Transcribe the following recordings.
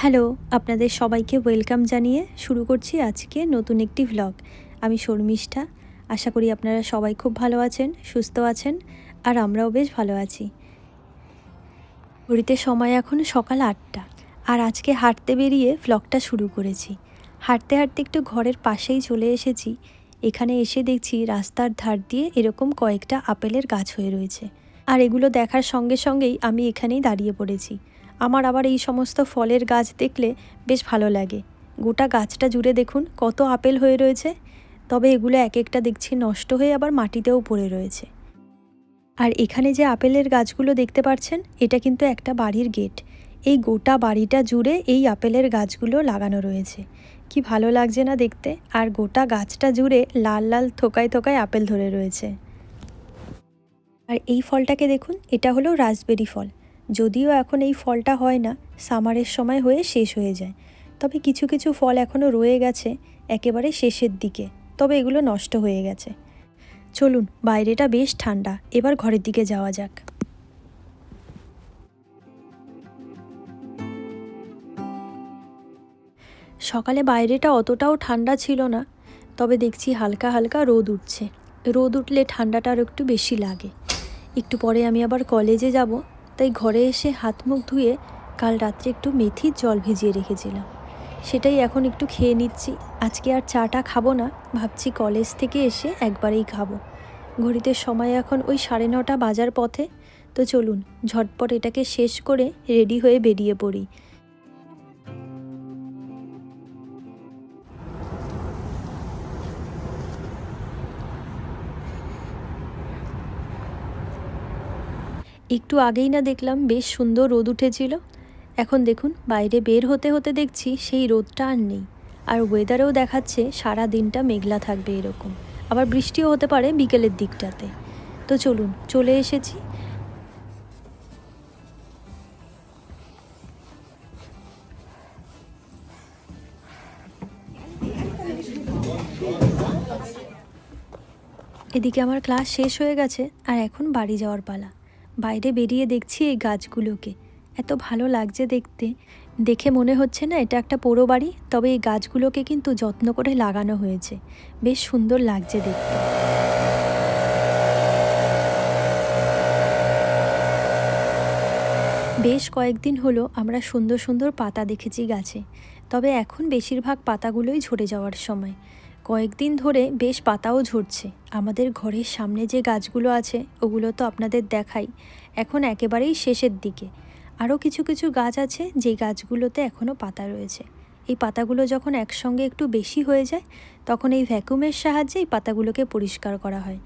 Hello, আপনাদের সবাইকে welcome জানিয়ে শুরু করছি আজকে নতুন একটি ভ্লগ। আমি শর্মিষ্ঠা। আশা করি আপনারা সবাই খুব ভালো আছেন, সুস্থ আছেন, আর আমরাও বেশ ভালো আছি। ঘড়িতে সময় এখন সকাল 8টা, আর আজকে হাঁটতে বেরিয়ে ভ্লগটা শুরু করেছি। হাঁটতে হাঁটতে একটু ঘরের পাশেই চলে এসেছি। এখানে এসে দেখছি রাস্তার ধার দিয়ে এরকম কয়েকটা আপেলের গাছ হয়ে রয়েছে, আর এগুলো দেখার সঙ্গে সঙ্গেই আমি এখানেই দাঁড়িয়ে পড়েছি। আমার আবার এই সমস্ত ফলের গাছ দেখলে বেশ ভালো লাগে। গোটা গাছটা জুড়ে দেখুন কত আপেল হয়ে রয়েছে, তবে এগুলো এক একটা দেখছি নষ্ট হয়ে আবার মাটিতেও পড়ে রয়েছে। আর এখানে যে আপেলের গাছগুলো দেখতে পাচ্ছেন, এটা কিন্তু একটা বাড়ির গেট। এই গোটা বাড়িটা জুড়ে এই আপেলের গাছগুলো লাগানো রয়েছে। কি ভালো লাগছে না দেখতে। আর গোটা গাছটা জুড়ে লাল লাল থোকায় থোকায় আপেল ধরে রয়েছে। আর এই ফলটাকে দেখুন, এটা হলো রাসবেরি ফল। যদিও এখন এই ফলটা হয় না, সামারের সময় হয়ে শেষ হয়ে যায়। তবে কিছু কিছু ফল এখনও রয়ে গেছে একেবারে শেষের দিকে, তবে এগুলো নষ্ট হয়ে গেছে। চলুন, বাইরেটা বেশ ঠান্ডা, এবার ঘরের দিকে যাওয়া যাক। সকালে বাইরেটা অতটাও ঠান্ডা ছিল না, তবে দেখছি হালকা হালকা রোদ উঠছে। রোদ উঠলে ঠান্ডাটা আরও একটু বেশি লাগে। একটু পরে আমি আবার কলেজে যাব, তাই ঘরে এসে হাত মুখ ধুয়ে কাল রাত্রে একটু মেথির জল ভিজিয়ে রেখেছিলাম, সেটাই এখন একটু খেয়ে নিচ্ছি। আজকে আর চাটা খাবো না, ভাবছি কলেজ থেকে এসে একবারেই খাবো। ঘড়িতে সময় এখন ওই 9:30 বাজার পথে। তো চলুন ঝটপট এটাকে শেষ করে রেডি হয়ে বেরিয়ে পড়ি। একটু আগেই না দেখলাম বেশ সুন্দর রোদ উঠেছিল। এখন দেখুন বাইরে বের হতে হতে দেখছি সেই রোদটা আর নেই। আর ওয়েদারেও দেখাচ্ছে সারা দিনটা মেঘলা থাকবে এরকম, আবার বৃষ্টিও হতে পারে বিকেলের দিকটাতে। তো চলুন, চলে এসেছি। এদিকে আমার ক্লাস শেষ হয়ে গেছে, আর এখন বাড়ি যাওয়ার পালা। বাইরে বেরিয়ে দেখছি এই গাছগুলোকে, এত ভালো লাগছে দেখতে। দেখে মনে হচ্ছে না এটা একটা পোড়ো বাড়ি, তবে এই গাছগুলোকে কিন্তু যত্ন করে লাগানো হয়েছে। বেশ সুন্দর লাগছে দেখতে। বেশ কয়েকদিন হলো আমরা সুন্দর সুন্দর পাতা দেখেছি গাছে, তবে এখন বেশিরভাগ পাতাগুলোই ঝরে যাওয়ার সময়। কয়েকদিন ধরে বেশ পাতাও ঝরছে। আমাদের ঘরের সামনে যে গাছগুলো আছে ওগুলো তো আপনাদের দেখাই, এখন একেবারেই শেষের দিকে। আরও কিছু কিছু গাছ আছে যেই গাছগুলোতে এখনও পাতা রয়েছে। এই পাতাগুলো যখন একসঙ্গে একটু বেশি হয়ে যায়, তখন এই ভ্যাকুমের সাহায্যে এই পাতাগুলোকে পরিষ্কার করা হয়।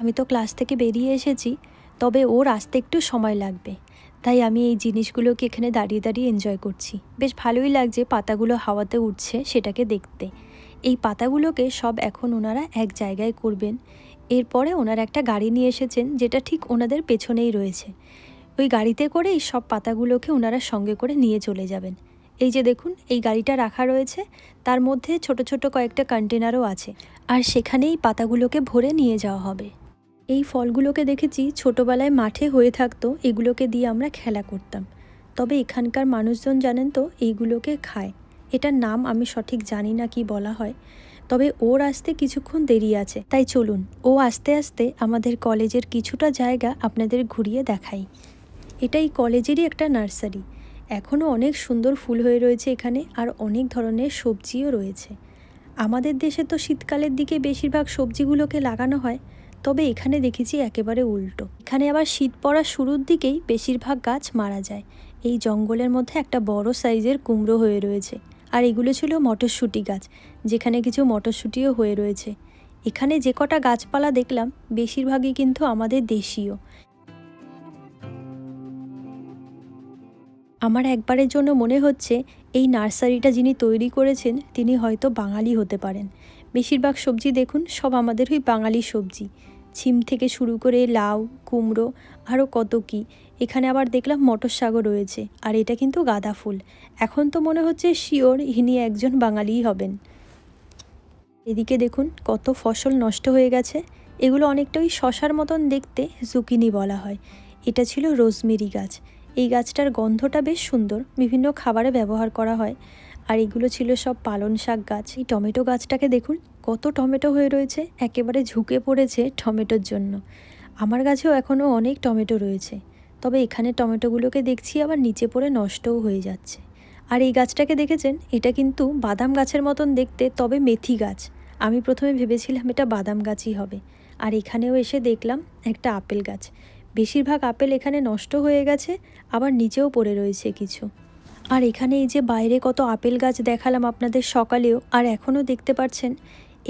আমি তো ক্লাস থেকে বেরিয়ে এসেছি, তবে ওর আসতে একটু সময় লাগবে, তাই আমি এই জিনিসগুলোকে এখানে দাঁড়িয়ে দাঁড়িয়ে এনজয় করছি। বেশ ভালোই লাগছে পাতাগুলো হাওয়াতে উঠছে সেটাকে দেখতে। এই পাতাগুলোকে সব এখন ওনারা এক জায়গায় করবেন। এরপরে ওনারা একটা গাড়ি নিয়ে এসেছেন, যেটা ঠিক ওনাদের পেছনেই রয়েছে। ওই গাড়িতে করে এই সব পাতাগুলোকে ওনারা সঙ্গে করে নিয়ে চলে যাবেন। এই যে দেখুন, এই গাড়িটা রাখা রয়েছে, তার মধ্যে ছোট ছোট কয়েকটা কন্টেনারও আছে, আর সেখানেই পাতাগুলোকে ভরে নিয়ে যাওয়া হবে। এই ফলগুলোকে দেখেছি ছোটোবেলায় মাঠে হয়ে থাকতো, এগুলোকে দিয়ে আমরা খেলা করতাম। তবে এখানকার মানুষজন জানেন তো এইগুলোকে খায়। এটার নাম আমি সঠিক জানি না কি বলা হয়, তবে ওর আসতে কিছুক্ষণ দেরি আছে। তাই চলুন ও আস্তে আস্তে আমাদের কলেজের কিছুটা জায়গা আপনাদের ঘুরিয়ে দেখাই। এটাই কলেজেরই একটা নার্সারি। এখনও অনেক সুন্দর ফুল হয়ে রয়েছে এখানে, আর অনেক ধরনের সবজিও রয়েছে। আমাদের দেশে তো শীতকালের দিকে বেশিরভাগ সবজিগুলোকে লাগানো হয়, তবে এখানে দেখেছি একেবারে উল্টো। এখানে আবার শীত পড়ার শুরুর দিকেই বেশিরভাগ গাছ মারা যায়। এই জঙ্গলের মধ্যে একটা বড় সাইজের কুমড়ো হয়ে রয়েছে, আর এগুলো ছিল মটরশুঁটি গাছ, যেখানে কিছু মটরশুঁটিও হয়ে রয়েছে। এখানে যে কটা গাছপালা দেখলাম বেশিরভাগই কিন্তু আমাদের দেশীয়। আমার একবারের জন্য মনে হচ্ছে এই নার্সারিটা যিনি তৈরি করেছেন তিনি হয়তো বাঙালি হতে পারেন। বেশিরভাগ সবজি দেখুন সব আমাদের ওই বাঙালি সবজি, ছিম থেকে শুরু করে লাউ, কুমড়ো, আরও কত কী। এখানে আবার দেখলাম মটর শাকও রয়েছে, আর এটা কিন্তু গাঁদা ফুল। এখন তো মনে হচ্ছে শিওর ইনি একজন বাঙালিই হবেন। এদিকে দেখুন কত ফসল নষ্ট হয়ে গেছে। এগুলো অনেকটা ওই শশার মতন দেখতে, জুকিনি বলা হয়। এটা ছিল রোজমেরি গাছ। এই গাছটার গন্ধটা বেশ সুন্দর, বিভিন্ন খাবারে ব্যবহার করা হয়। আর এগুলো ছিল সব পালং শাক গাছ। এই টমেটো গাছটাকে দেখুন কত টমেটো হয়ে রয়েছে, একেবারে ঝুঁকে পড়েছে টমেটোর জন্য। আমার গাছেও এখনও অনেক টমেটো রয়েছে, তবে এখানে টমেটোগুলোকে দেখছি আবার নিচে পড়ে নষ্টও হয়ে যাচ্ছে। আর এই গাছটাকে দেখেছেন, এটা কিন্তু বাদাম গাছের মতন দেখতে, তবে মেথি গাছ। আমি প্রথমে ভেবেছিলাম এটা বাদাম গাছই হবে। আর এখানেও এসে দেখলাম একটা আপেল গাছ। বেশিরভাগ আপেল এখানে নষ্ট হয়ে গেছে, আবার নিচেও পড়ে রয়েছে কিছু। আর এখানে এই যে বাইরে কত আপেল গাছ দেখালাম আপনাদের সকালেও, আর এখনও দেখতে পাচ্ছেন,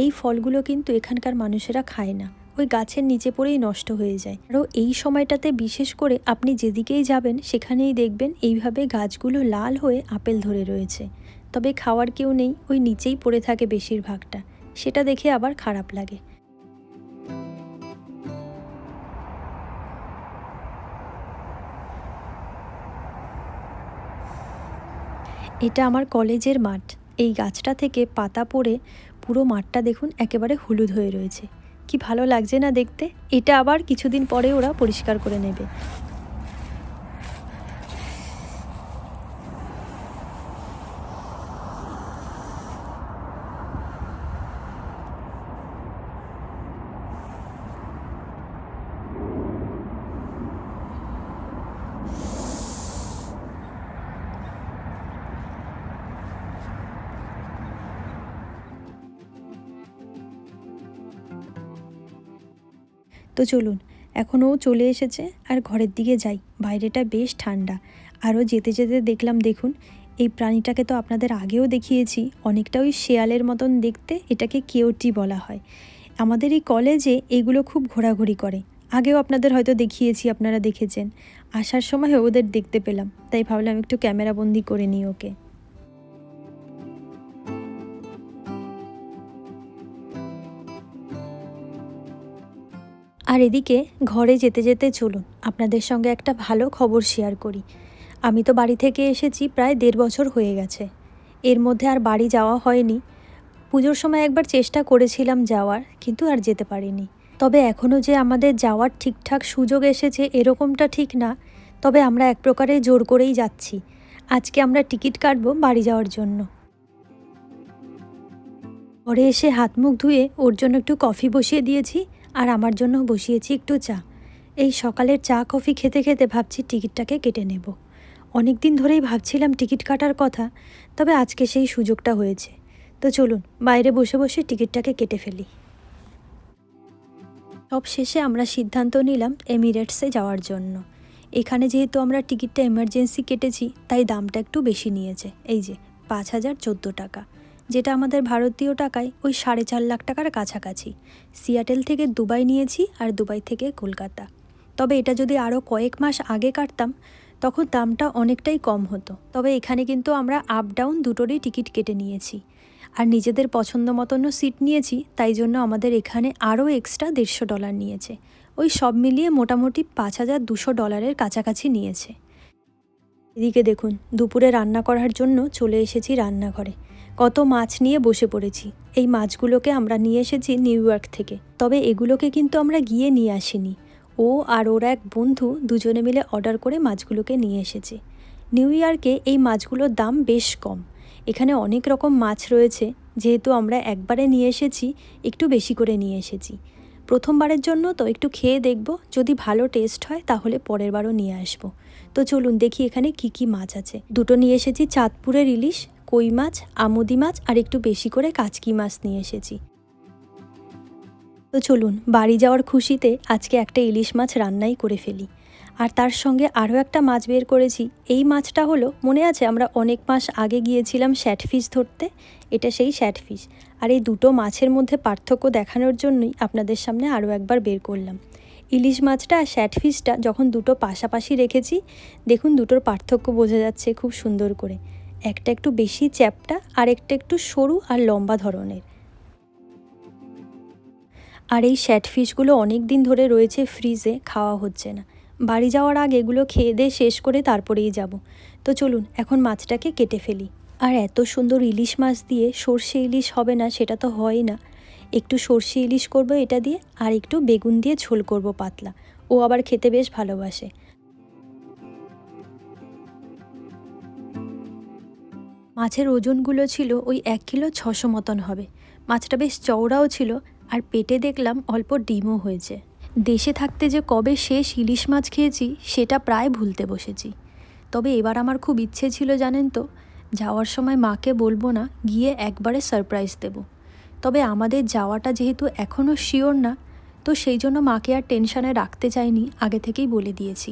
এই ফলগুলো কিন্তু এখানকার মানুষেরা খায় না, ওই গাছের নিচে পড়েই নষ্ট হয়ে যায়। আরও এই সময়টাতে বিশেষ করে আপনি যেদিকেই যাবেন সেখানেই দেখবেন এইভাবে গাছগুলো লাল হয়ে আপেল ধরে রয়েছে। তবে খাওয়ার কেউ নেই, ওই নিচেই পড়ে থাকে বেশিরভাগটা। সেটা দেখে আবার খারাপ লাগে। এটা আমার কলেজের মাঠ। এই গাছটা থেকে পাতা পড়ে পুরো মাঠটা দেখুন একেবারে হলুদ হয়ে রয়েছে। কি ভালো লাগছে না দেখতে। এটা আবার কিছুদিন পরে ওরা পরিষ্কার করে নেবে। তো চলুন, এখনও চলে এসেছে, আর ঘরের দিকে যাই। বাইরেটা বেশ ঠান্ডা। আরও যেতে যেতে দেখলাম, দেখুন এই প্রাণীটাকে তো আপনাদের আগেও দেখিয়েছি, অনেকটা ওই শেয়ালের মতন দেখতে। এটাকে কেওটি বলা হয়। আমাদের এই কলেজে এগুলো খুব ঘোরাঘুরি করে। আগেও আপনাদের হয়তো দেখিয়েছি, আপনারা দেখেছেন। আসার সময় ওদের দেখতে পেলাম, তাই ভাবলাম একটু ক্যামেরাবন্দি করে নিই ওকে। আর এদিকে ঘরে যেতে যেতে চলুন আপনাদের সঙ্গে একটা ভালো খবর শেয়ার করি। আমি তো বাড়ি থেকে এসেছি প্রায় 1.5 বছর হয়ে গেছে। এর মধ্যে আর বাড়ি যাওয়া হয়নি। পুজোর সময় একবার চেষ্টা করেছিলাম যাওয়ার, কিন্তু আর যেতে পারিনি। তবে এখনও যে আমাদের যাওয়ার ঠিকঠাক সুযোগ এসেছে এরকমটা ঠিক না। তবে আমরা এক প্রকারে জোর করেই যাচ্ছি। আজকে আমরা টিকিট কাটবো বাড়ি যাওয়ার জন্য। পরে এসে হাত মুখ ধুয়ে ওর জন্য একটু কফি বসিয়ে দিয়েছি, আর আমার জন্য বসিয়েছি একটু চা। এই সকালের চা কফি খেতে খেতে ভাবছি টিকিটটাকে কেটে নেব। অনেক দিন ধরেই ভাবছিলাম টিকিট কাটার কথা, তবে আজকে সেই সুযোগটা হয়েছে। তো চলুন বাইরে বসে বসে টিকিটটাকে কেটে ফেলি। সব শেষে আমরা সিদ্ধান্ত নিলাম এমিরেটসে যাওয়ার জন্য। এখানে যেহেতু আমরা টিকিটটা এমার্জেন্সি কেটেছি, তাই দামটা একটু বেশি নিয়েছে। এই যে 5,014 টাকা, যেটা আমাদের ভারতীয় টাকায় ওই 4.5 লাখ টাকার কাছাকাছি। সিয়াটেল থেকে দুবাই নিয়েছি, আর দুবাই থেকে কলকাতা। তবে এটা যদি আরও কয়েক মাস আগে কাটতাম তখন দামটা অনেকটাই কম হতো। তবে এখানে কিন্তু আমরা আপ ডাউন দুটোরই টিকিট কেটে নিয়েছি, আর নিজেদের পছন্দ মতনও সিট নিয়েছি। তাই জন্য আমাদের এখানে আরও এক্সট্রা $150 নিয়েছে। ওই সব মিলিয়ে মোটামুটি $5,200 কাছাকাছি নিয়েছে। এদিকে দেখুন দুপুরে রান্না করার জন্য চলে এসেছি রান্নাঘরে। কত মাছ নিয়ে বসে পড়েছি। এই মাছগুলোকে আমরা নিয়ে এসেছি নিউ ইয়র্ক থেকে। তবে এগুলোকে কিন্তু আমরা গিয়ে নিয়ে আসিনি। ও আর ওর এক বন্ধু দুজনে মিলে অর্ডার করে মাছগুলোকে নিয়ে এসেছে। নিউ ইয়র্কে এই মাছগুলোর দাম বেশ কম। এখানে অনেক রকম মাছ রয়েছে। যেহেতু আমরা একবারে নিয়ে এসেছি, একটু বেশি করে নিয়ে এসেছি। প্রথমবারের জন্য তো একটু খেয়ে দেখব, যদি ভালো টেস্ট হয় তাহলে পরের বারও নিয়ে আসবো। তো চলুন দেখি এখানে কি কি মাছ আছে। দুটো নিয়ে এসেছি চাঁদপুরের ইলিশ, কই মাছ, আমুদি মাছ, আর একটু বেশি করে কাচকি মাছ নিয়ে এসেছি। তো চলুন বাড়ি যাওয়ার খুশিতে আজকে একটা ইলিশ মাছ রান্নাই করে ফেলি। আর তার সঙ্গে আরও একটা মাছ বের করেছি। এই মাছটা হলো, মনে আছে আমরা অনেক মাস আগে গিয়েছিলাম শ্যাটফিশ ধরতে, এটা সেই শ্যাটফিশ। আর এই দুটো মাছের মধ্যে পার্থক্য দেখানোর জন্যই আপনাদের সামনে আরও একবার বের করলাম। ইলিশ মাছটা আর শ্যাটফিশটা যখন দুটো পাশাপাশি রেখেছি, দেখুন দুটোর পার্থক্য বোঝা যাচ্ছে খুব সুন্দর করে। একটা একটু বেশি চ্যাপ্টা, আর একটা একটু সরু আর লম্বা ধরনের। আর এই শ্যাট ফিশগুলো অনেক দিন ধরে রয়েছে ফ্রিজে, খাওয়া হচ্ছে না। বাড়ি যাওয়ার আগে এগুলো খেয়ে দিয়ে শেষ করে তারপরেই যাব। তো চলুন এখন মাছটাকে কেটে ফেলি। আর এত সুন্দর ইলিশ মাছ দিয়ে সর্ষে ইলিশ হবে না সেটা তো হয় না। একটু সর্ষে ইলিশ করব এটা দিয়ে, আর একটু বেগুন দিয়ে ঝোল করব পাতলা। ও আবার খেতে বেশ ভালোবাসে। মাছের ওজনগুলো ছিল ওই 1 কিলো 600 মতন হবে। মাছটা বেশ চওড়াও ছিল, আর পেটে দেখলাম অল্প ডিমও হয়েছে। দেশে থাকতে যে কবে শেষ ইলিশ মাছ খেয়েছি সেটা প্রায় ভুলতে বসেছি। তবে এবার আমার খুব ইচ্ছে ছিল জানেন তো, যাওয়ার সময় মাকে বলবো না, গিয়ে একবারে সারপ্রাইজ দেব। তবে আমাদের যাওয়াটা যেহেতু এখনও শিওর না, তো সেই জন্য মাকে আর টেনশানে রাখতে চাইনি, আগে থেকেই বলে দিয়েছি।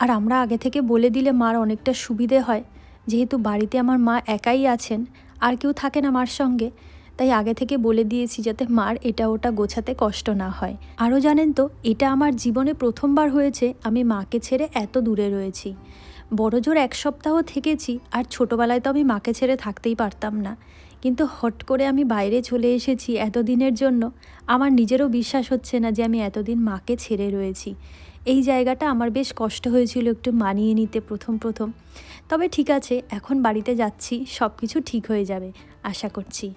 আর আমরা আগে থেকে বলে দিলে মার অনেকটা সুবিধে হয়, যেহেতু বাড়িতে আমার মা একাই আছেন, আর কেউ থাকে না মার সঙ্গে। তাই আগে থেকে বলে দিয়েছি যাতে মার এটা ওটা গোছাতে কষ্ট না হয়। আরও জানেন তো, এটা আমার জীবনে প্রথমবার হয়েছে আমি মাকে ছেড়ে এত দূরে রয়েছি। বড়জোর 1 সপ্তাহ থেকেছি, আর ছোটোবেলায় তো আমি মাকে ছেড়ে থাকতেই পারতাম না। কিন্তু হট করে আমি বাইরে চলে এসেছি এতদিনের জন্য। আমার নিজেরও বিশ্বাস হচ্ছে না যে আমি এতদিন মাকে ছেড়ে রয়েছি। এই জায়গাটা আমার বেশ কষ্ট হয়েছিল একটু মানিয়ে নিতে প্রথম প্রথম। তবে ঠিক আছে, এখন বাড়িতে যাচ্ছি, সব কিছু ঠিক হয়ে যাবে আশা করছি।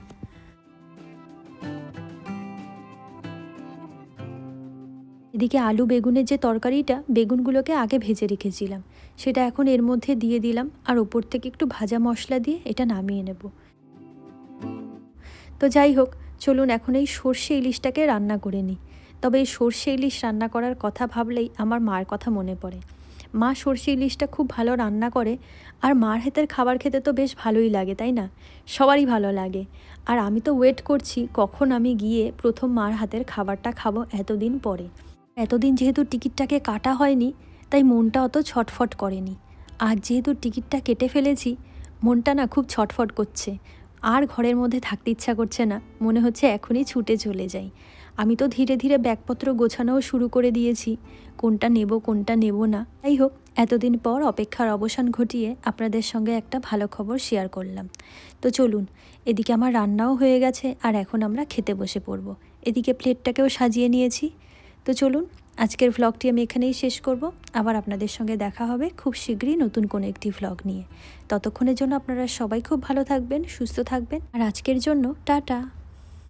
এদিকে আলু বেগুনের যে তরকারিটা, বেগুনগুলোকে আগে ভেজে রেখেছিলাম, সেটা এখন এর মধ্যে দিয়ে দিলাম, আর ওপর থেকে একটু ভাজা মশলা দিয়ে এটা নামিয়ে নেব। তো যাই হোক, চলুন এখন এই সর্ষে ইলিশটাকে রান্না করে নিই। তবে এই সর্ষে ইলিশ রান্না করার কথা ভাবলেই আমার মার কথা মনে পড়ে। মা সর্ষে ইলিশটা খুব ভালো রান্না করে, আর মার হাতের খাবার খেতে তো বেশ ভালোই লাগে, তাই না? সবারই ভালো লাগে। আর আমি তো ওয়েট করছি কখন আমি গিয়ে প্রথম মার হাতের খাবারটা খাবো এতদিন পরে। এতদিন যেহেতু টিকিটটাকে কাটা হয়নি, তাই মনটা অত ছটফট করেনি। আর যেহেতু টিকিটটা কেটে ফেলেছি, মনটা না খুব ছটফট করছে। আর ঘরের মধ্যে থাকতে ইচ্ছা করছে না, মনে হচ্ছে এখনই ছুটে চলে যাই। আমি তো ধীরে ধীরে ব্যাগপত্র গোছানোও শুরু করে দিয়েছি, কোনটা নেব কোনটা নেব না। যাই হোক, এতদিন পর অপেক্ষার অবসান ঘটিয়ে আপনাদের সঙ্গে একটা ভালো খবর শেয়ার করলাম। তো চলুন, এদিকে আমার রান্নাও হয়ে গেছে, আর এখন আমরা খেতে বসে পড়ব। এদিকে প্লেটটাকেও সাজিয়ে নিয়েছি। তো চলুন, আজকের ভ্লগটি আমি এখানেই শেষ করব। আবার আপনাদের সঙ্গে দেখা হবে খুব শীঘ্রই নতুন কোনো একটি ভ্লগ নিয়ে। ততক্ষণের জন্য আপনারা সবাই খুব ভালো থাকবেন, সুস্থ থাকবেন। আর আজকের জন্য টাটা।